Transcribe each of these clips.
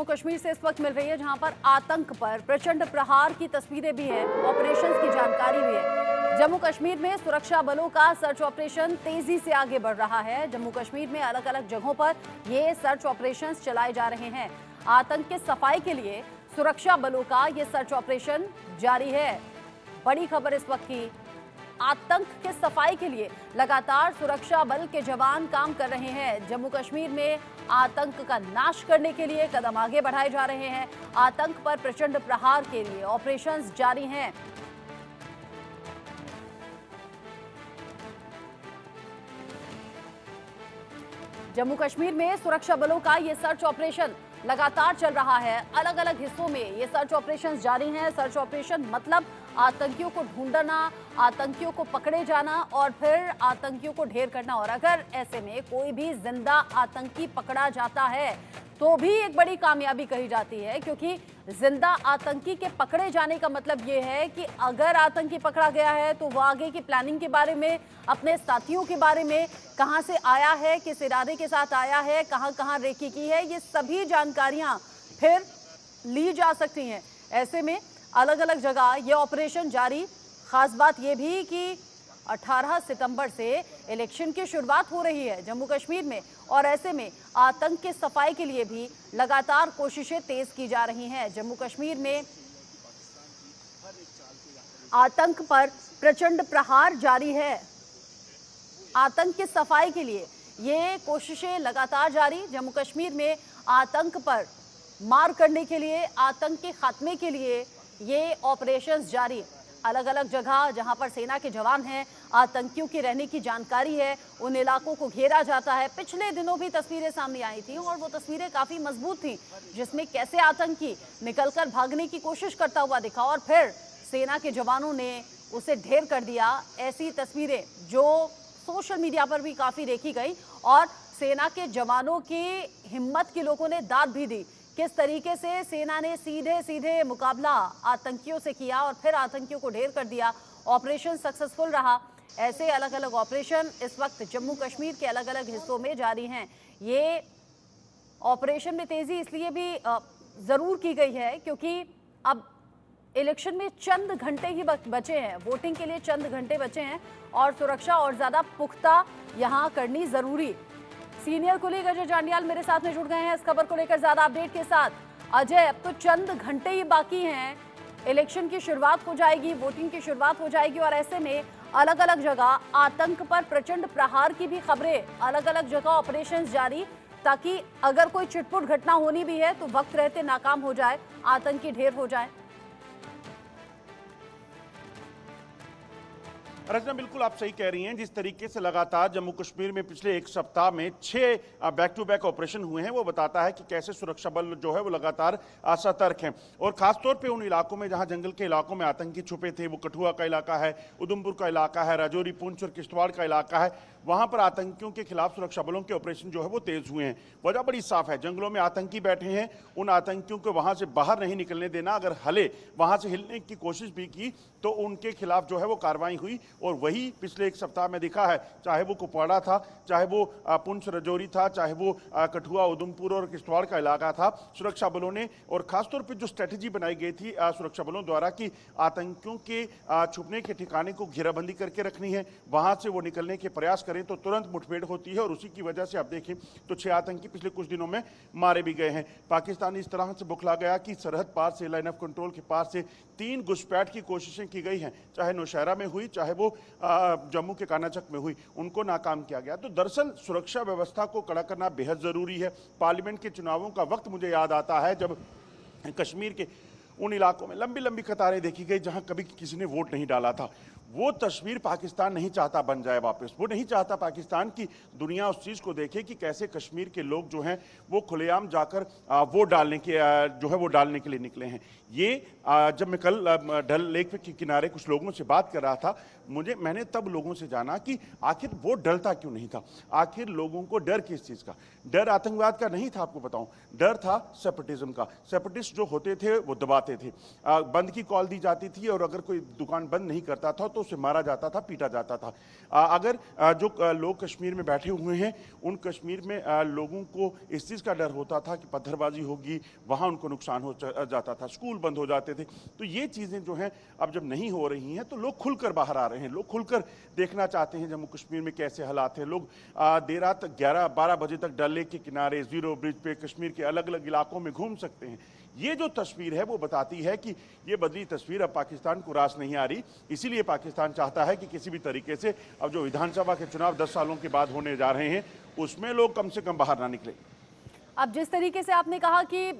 जम्मू कश्मीर से इस वक्त मिल रही है, जहां पर आतंक पर प्रचंड प्रहार की तस्वीरें भी हैं, ऑपरेशंस की जानकारी भी है। जम्मू कश्मीर में सुरक्षा बलों का सर्च ऑपरेशन तेजी से आगे बढ़ रहा है। जम्मू कश्मीर में अलग अलग जगहों पर ये सर्च ऑपरेशंस चलाए जा रहे हैं। आतंक के सफाई के लिए सुरक्षा बलों का ये सर्च ऑपरेशन जारी है। बड़ी खबर इस वक्त की, आतंक के सफाई के लिए लगातार सुरक्षा बल के जवान काम कर रहे हैं। जम्मू कश्मीर में आतंक का नाश करने के लिए कदम आगे बढ़ाए जा रहे हैं। आतंक पर प्रचंड प्रहार के लिए ऑपरेशंस जारी हैं। जम्मू कश्मीर में सुरक्षा बलों का ये सर्च ऑपरेशन लगातार चल रहा है। अलग अलग हिस्सों में ये सर्च ऑपरेशन जारी हैं। सर्च ऑपरेशन मतलब आतंकियों को ढूंढना, आतंकियों को पकड़े जाना और फिर आतंकियों को ढेर करना। और अगर ऐसे में कोई भी जिंदा आतंकी पकड़ा जाता है तो भी एक बड़ी कामयाबी कही जाती है, क्योंकि जिंदा आतंकी के पकड़े जाने का मतलब ये है कि अगर आतंकी पकड़ा गया है तो वो आगे की प्लानिंग के बारे में, अपने साथियों के बारे में, कहां से आया है, किस इरादे के साथ आया है, कहां कहां रेकी की है, ये सभी जानकारियां फिर ली जा सकती हैं। ऐसे में अलग अलग जगह ये ऑपरेशन जारी। खास बात यह भी कि 18 सितंबर से इलेक्शन की शुरुआत हो रही है जम्मू कश्मीर में, और ऐसे में आतंक के सफाई के लिए भी लगातार कोशिशें तेज की जा रही हैं। जम्मू कश्मीर में आतंक पर प्रचंड प्रहार जारी है। आतंक के सफाई के लिए ये कोशिशें लगातार जारी। जम्मू कश्मीर में आतंक पर मार करने के लिए, आतंक के खात्मे के लिए ये ऑपरेशंस जारी। अलग अलग जगह जहां पर सेना के जवान हैं, आतंकियों की रहने की जानकारी है, उन इलाकों को घेरा जाता है। पिछले दिनों भी तस्वीरें सामने आई थी और वो तस्वीरें काफी मजबूत थी, जिसमें कैसे आतंकी निकलकर भागने की कोशिश करता हुआ दिखा और फिर सेना के जवानों ने उसे ढेर कर दिया। ऐसी तस्वीरें जो सोशल मीडिया पर भी काफी देखी गई और सेना के जवानों की हिम्मत की लोगों ने दाद भी दी। किस तरीके से सेना ने सीधे सीधे मुकाबला आतंकियों से किया और फिर आतंकियों को ढेर कर दिया। ऑपरेशन सक्सेसफुल रहा। ऐसे अलग अलग ऑपरेशन इस वक्त जम्मू कश्मीर के अलग अलग हिस्सों में जारी हैं। ये ऑपरेशन में तेजी इसलिए भी जरूर की गई है क्योंकि अब इलेक्शन में चंद घंटे ही बचे हैं, वोटिंग के लिए चंद घंटे बचे हैं और सुरक्षा और ज्यादा पुख्ता यहां करनी जरूरी। सीनियर कुलीग अजय जांडियाल मेरे साथ में जुड़ गए हैं इस खबर को लेकर ज्यादा अपडेट के साथ। अजय, अब तो चंद घंटे ही बाकी हैं, इलेक्शन की शुरुआत हो जाएगी, वोटिंग की शुरुआत हो जाएगी और ऐसे में अलग अलग जगह आतंक पर प्रचंड प्रहार की भी खबरें, अलग अलग जगह ऑपरेशन जारी, ताकि अगर कोई छिटपुट घटना होनी भी है तो वक्त रहते नाकाम हो जाए, आतंकी ढेर हो जाए। रचना, बिल्कुल आप सही कह रही हैं। जिस तरीके से लगातार जम्मू कश्मीर में पिछले एक सप्ताह में 6 बैक टू बैक ऑपरेशन हुए हैं, वो बताता है कि कैसे सुरक्षा बल जो है वो लगातार सतर्क हैं। और खासतौर पे उन इलाकों में जहां जंगल के इलाकों में आतंकी छुपे थे, वो कठुआ का इलाका है, उधमपुर का इलाका है, राजौरी, पुंछ और किश्तवाड़ का इलाका है, वहां पर आतंकियों के खिलाफ सुरक्षा बलों के ऑपरेशन जो है वो तेज हुए हैं। वजह बड़ी साफ है, जंगलों में आतंकी बैठे हैं, उन आतंकियों को वहां से बाहर नहीं निकलने देना। अगर वहां से हिलने की कोशिश भी की तो उनके खिलाफ जो है वो कार्रवाई हुई और वही पिछले एक सप्ताह में दिखा है। चाहे वो कुपवाड़ा था, चाहे वो पुंछ राजौरी था, चाहे वो कठुआ, उधमपुर और किश्तवाड़ का इलाका था, सुरक्षा बलों ने और खासतौर पर जो स्ट्रेटेजी बनाई गई थी सुरक्षा बलों द्वारा कि आतंकियों के छुपने के ठिकाने को घेराबंदी करके रखनी है, वहां से वो निकलने के प्रयास करें तो तुरंत मुठभेड़ होती है और उसी की वजह से आप देखें तो 6 आतंकी पिछले कुछ दिनों में मारे भी गए हैं। पाकिस्तान इस तरह से बुखला गया कि सरहद पार से, लाइन ऑफ कंट्रोल के पार से 3 घुसपैठ की कोशिशें की गई हैं, चाहे नौशहरा में हुई, चाहे वो जम्मू के कानाचक में हुई, उनको नाकाम किया गया। तो दरअसल सुरक्षा व्यवस्था को कड़ा करना बेहद जरूरी है। पार्लियामेंट के चुनावों का वक्त मुझे याद आता है जब कश्मीर के उन इलाकों में लंबी लंबी कतारें देखी गई जहां कभी किसी ने वोट नहीं डाला था। वो तस्वीर पाकिस्तान नहीं चाहता बन जाए वापस। वो नहीं चाहता पाकिस्तान की दुनिया उस चीज़ को देखे कि कैसे कश्मीर के लोग जो हैं वो खुलेआम जाकर वोट डालने के जो है वो डालने के लिए निकले हैं। ये जब मैं कल डल लेक के किनारे कुछ लोगों से बात कर रहा था, मैंने तब लोगों से जाना कि आखिर वोट डलता क्यों नहीं था, आखिर लोगों को डर किस चीज़ का। डर आतंकवाद का नहीं था, आपको बताऊं, डर था सेपरेटिज्म का। सेपरेटिस्ट जो होते थे वो दबाते थे, बंद की कॉल दी जाती थी और अगर कोई दुकान बंद नहीं करता था तो तो उसे मारा जाता था, पीटा जाता था। अगर जो लोग कश्मीर में बैठे हुए हैं, उन कश्मीर में लोगों को इस चीज़ का डर होता था कि पत्थरबाजी होगी, वहाँ उनको नुकसान हो जाता था, स्कूल बंद हो जाते थे। तो ये चीज़ें जो हैं अब जब नहीं हो रही हैं तो लोग खुलकर बाहर आ रहे हैं, लोग खुलकर देखना चाहते हैं जम्मू कश्मीर में कैसे हालात हैं। लोग देर रात 11-12 बजे तक डल लेक के किनारे, जीरो ब्रिज पे, कश्मीर के अलग अलग इलाकों में घूम सकते हैं। ये जो तस्वीर है वो बताती है कि ये बदली तस्वीर अब पाकिस्तान को रास नहीं आ रही। इसीलिए पाकिस्तान चाहता है कि किसी भी तरीके से अब जो विधानसभा के चुनाव 10 सालों के बाद होने जा रहे हैं उसमें लोग कम से कम बाहर ना निकले। अब जिस तरीके से आपने कहा कि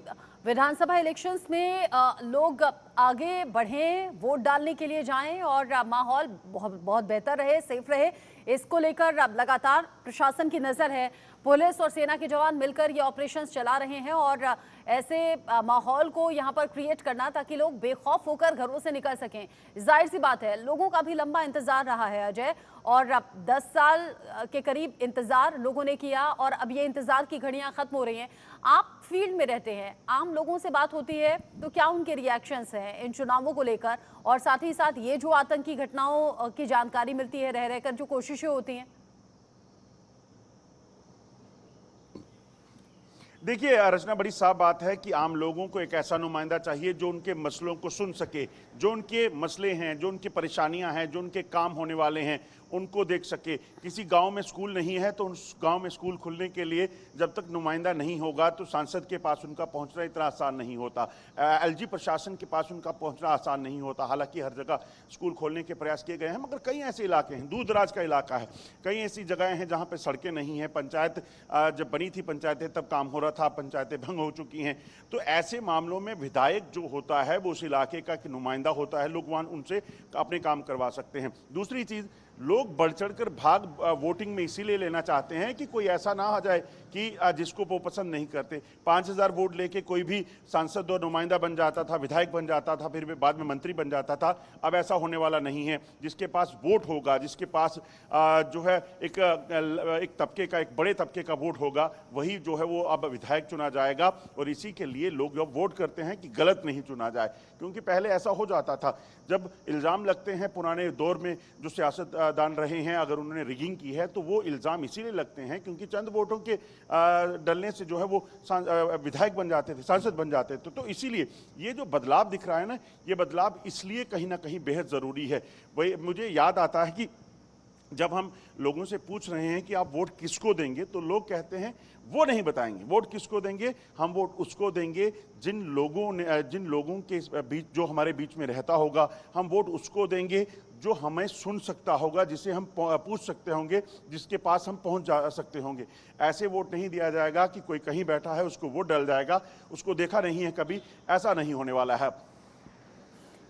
विधानसभा इलेक्शंस में लोग आगे बढ़ें, वोट डालने के लिए जाएं और माहौल बहुत बेहतर रहे, सेफ रहे, इसको लेकर अब लगातार प्रशासन की नज़र है। पुलिस और सेना के जवान मिलकर ये ऑपरेशंस चला रहे हैं और ऐसे माहौल को यहाँ पर क्रिएट करना ताकि लोग बेखौफ होकर घरों से निकल सकें। जाहिर सी बात है, लोगों का भी लंबा इंतजार रहा है अजय, और अब 10 साल के करीब इंतजार लोगों ने किया और अब ये इंतजार की घड़ियां खत्म हो रही हैं। आप फील्ड में रहते हैं, आम लोगों से बात होती है, तो क्या उनके रिएक्शंस हैं इन चुनावों को लेकर, और साथ ही साथ ये जो आतंकी घटनाओं की जानकारी मिलती है रह रहकर जो कोशिशें होती हैं? देखिए रचना, बड़ी साफ बात है कि आम लोगों को एक ऐसा नुमाइंदा चाहिए जो उनके मसलों को सुन सके, जो उनके मसले हैं, जो उनकी परेशानियां हैं, जो उनके काम होने वाले हैं उनको देख सके। किसी गांव में स्कूल नहीं है तो उस गांव में स्कूल खुलने के लिए जब तक नुमाइंदा नहीं होगा तो सांसद के पास उनका पहुंचना इतना आसान नहीं होता, एलजी प्रशासन के पास उनका पहुंचना आसान नहीं होता। हालांकि हर जगह स्कूल खोलने के प्रयास किए गए हैं, मगर कई ऐसे इलाके हैं, दूर दराज का इलाका है, कई ऐसी जगहें हैं जहाँ पर सड़कें नहीं हैं। पंचायत जब बनी थी पंचायतें तब काम हो रहा था, पंचायतें भंग हो चुकी हैं। तो ऐसे मामलों में विधायक जो होता है वो उस इलाके का नुमाइंदा होता है, लोग वहाँ उनसे अपने काम करवा सकते हैं। दूसरी चीज़, लोग बढ़ चढ़कर भाग वोटिंग में इसीलिए लेना चाहते हैं कि कोई ऐसा ना हो जाए कि जिसको वो पसंद नहीं करते। 5000 वोट लेके कोई भी सांसद और नुमाइंदा बन जाता था, विधायक बन जाता था, फिर बाद में मंत्री बन जाता था। अब ऐसा होने वाला नहीं है। जिसके पास वोट होगा, जिसके पास जो है एक तबके का, एक बड़े तबके का वोट होगा, वही जो है वो अब विधायक चुना जाएगा। और इसी के लिए लोग जब वोट करते हैं कि गलत नहीं चुना जाए, क्योंकि पहले ऐसा हो जाता था जब इल्ज़ाम लगते हैं पुराने दौर में जो सियासतदान रहे हैं, अगर उन्होंने रिगिंग की है तो वो इल्ज़ाम इसीलिए लगते हैं क्योंकि चंद वोटों के डलने से जो है वो विधायक बन जाते थे, सांसद बन जाते थे। तो इसीलिए ये जो बदलाव दिख रहा है ना, ये बदलाव इसलिए कहीं ना कहीं बेहद ज़रूरी है। वही मुझे याद आता है कि जब हम लोगों से पूछ रहे हैं कि आप वोट किसको देंगे, तो लोग कहते हैं वो नहीं बताएंगे वोट किसको देंगे, हम वोट उसको देंगे जिन लोगों के बीच, जो हमारे बीच में रहता होगा, हम वोट उसको देंगे जो हमें सुन सकता होगा, जिसे हम पूछ सकते होंगे, जिसके पास हम पहुंच जा सकते होंगे। ऐसे वोट नहीं दिया जाएगा कि कोई कहीं बैठा है उसको वोट डल जाएगा, उसको देखा नहीं है कभी, ऐसा नहीं होने वाला है।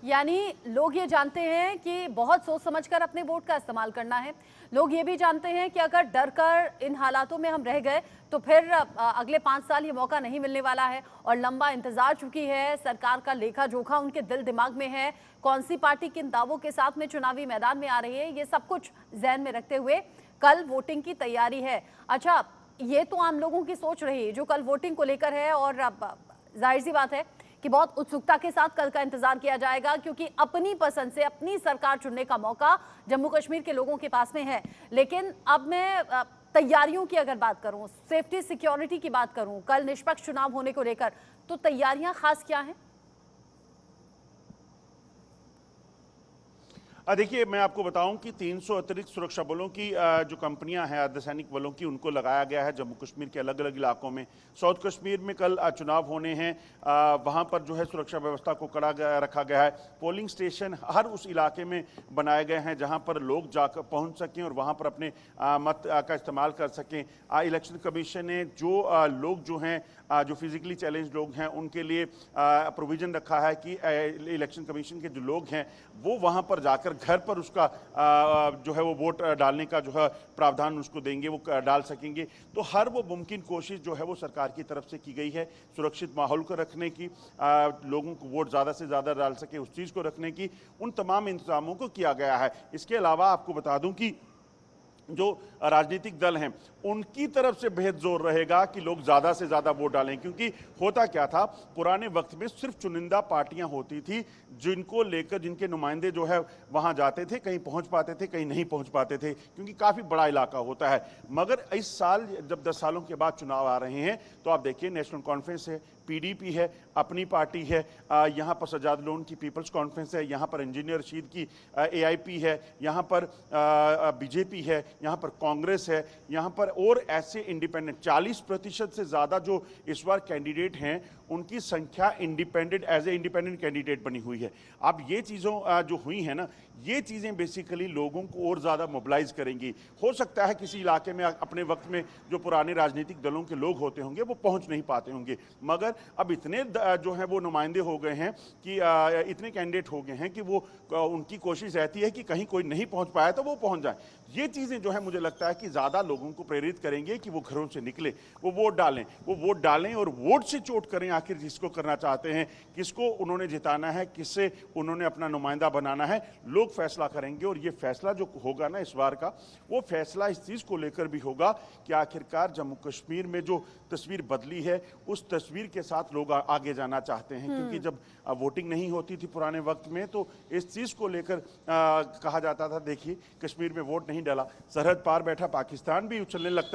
यानी लोग ये जानते हैं कि बहुत सोच समझकर अपने वोट का इस्तेमाल करना है। लोग ये भी जानते हैं कि अगर डर कर इन हालातों में हम रह गए तो फिर अगले 5 साल ये मौका नहीं मिलने वाला है, और लंबा इंतजार चुकी है। सरकार का लेखा जोखा उनके दिल दिमाग में है, कौन सी पार्टी किन दावों के साथ में चुनावी मैदान में आ रही है, ये सब कुछ जहन में रखते हुए कल वोटिंग की तैयारी है। अच्छा, ये तो आम लोगों की सोच रही जो कल वोटिंग को लेकर है, और जाहिर सी बात है कि बहुत उत्सुकता के साथ कल का इंतजार किया जाएगा, क्योंकि अपनी पसंद से अपनी सरकार चुनने का मौका जम्मू कश्मीर के लोगों के पास में है। लेकिन अब मैं तैयारियों की अगर बात करूं, सेफ्टी सिक्योरिटी की बात करूं, कल निष्पक्ष चुनाव होने को लेकर, तो तैयारियां खास क्या हैं? देखिए, मैं आपको बताऊं कि 300 अतिरिक्त सुरक्षा बलों की जो कंपनियां हैं अर्धसैनिक बलों की, उनको लगाया गया है जम्मू कश्मीर के अलग अलग इलाकों में। साउथ कश्मीर में कल चुनाव होने हैं, वहां पर जो है सुरक्षा व्यवस्था को कड़ा रखा गया है। पोलिंग स्टेशन हर उस इलाके में बनाए गए हैं जहां पर लोग जाकर पहुंच सकें और वहां पर अपने मत का इस्तेमाल कर सकें। इलेक्शन कमीशन ने जो लोग जो हैं, जो फिजिकली चैलेंज लोग हैं, उनके लिए प्रोविज़न रखा है कि इलेक्शन कमीशन के जो लोग हैं वो वहाँ पर जाकर घर पर उसका जो है वो वोट डालने का जो है प्रावधान उसको देंगे, वो डाल सकेंगे। तो हर वो मुमकिन कोशिश जो है वो सरकार की तरफ से की गई है सुरक्षित माहौल को रखने की, लोगों को वोट ज़्यादा से ज़्यादा डाल सके उस चीज़ को रखने की, उन तमाम इंतजामों को किया गया है। इसके अलावा आपको बता दूं कि जो राजनीतिक दल हैं उनकी तरफ से बेहद जोर रहेगा कि लोग ज्यादा से ज्यादा वोट डालें, क्योंकि होता क्या था, पुराने वक्त में सिर्फ चुनिंदा पार्टियां होती थी जिनको लेकर जिनके नुमाइंदे जो है वहां जाते थे, कहीं पहुंच पाते थे कहीं नहीं पहुंच पाते थे, क्योंकि काफी बड़ा इलाका होता है। मगर इस साल जब 10 सालों के बाद चुनाव आ रहे हैं तो आप देखिए नेशनल कॉन्फ्रेंस है, पीडीपी है, अपनी पार्टी है, यहाँ पर सजाद लोन की पीपल्स कॉन्फ्रेंस है, यहाँ पर इंजीनियर रशीद की एआईपी है, यहाँ पर बीजेपी है, यहाँ पर कांग्रेस है, यहाँ पर और ऐसे इंडिपेंडेंट 40% से ज़्यादा जो इस बार कैंडिडेट हैं उनकी संख्या independent as a independent candidate बनी हुई है। अब ये चीज़ों जो हुई हैं ना, ये चीज़ें बेसिकली लोगों को और ज़्यादा मोबिलाइज करेंगी। हो सकता है किसी इलाके में अपने वक्त में जो पुराने राजनीतिक दलों के लोग होते होंगे वो पहुंच नहीं पाते होंगे, मगर अब इतने जो है वो नुमाइंदे हो गए हैं कि इतने कैंडिडेट हो गए हैं कि वो उनकी कोशिश रहती है कि कहीं कोई नहीं पहुंच पाया तो वो पहुंच जाए। ये चीज़ें जो है मुझे लगता है कि ज़्यादा लोगों को प्रेरित करेंगे कि वो घरों से निकले, वो वोट डालें और वोट से चोट करें आखिर जिसको करना चाहते हैं, किसको उन्होंने जिताना है, किससे उन्होंने अपना नुमाइंदा बनाना है, लोग फैसला करेंगे। और ये फैसला जो होगा ना इस बार का, वो फैसला इस चीज़ को लेकर भी होगा कि आखिरकार जम्मू कश्मीर में जो तस्वीर बदली है उस तस्वीर के साथ लोग आगे जाना चाहते हैं। क्योंकि जब वोटिंग नहीं होती थी पुराने वक्त में तो इस चीज़ को लेकर कहा जाता था, देखिए कश्मीर में वोट नहीं डाला, सरहद पार बैठा पाकिस्तान भी उछलने लगता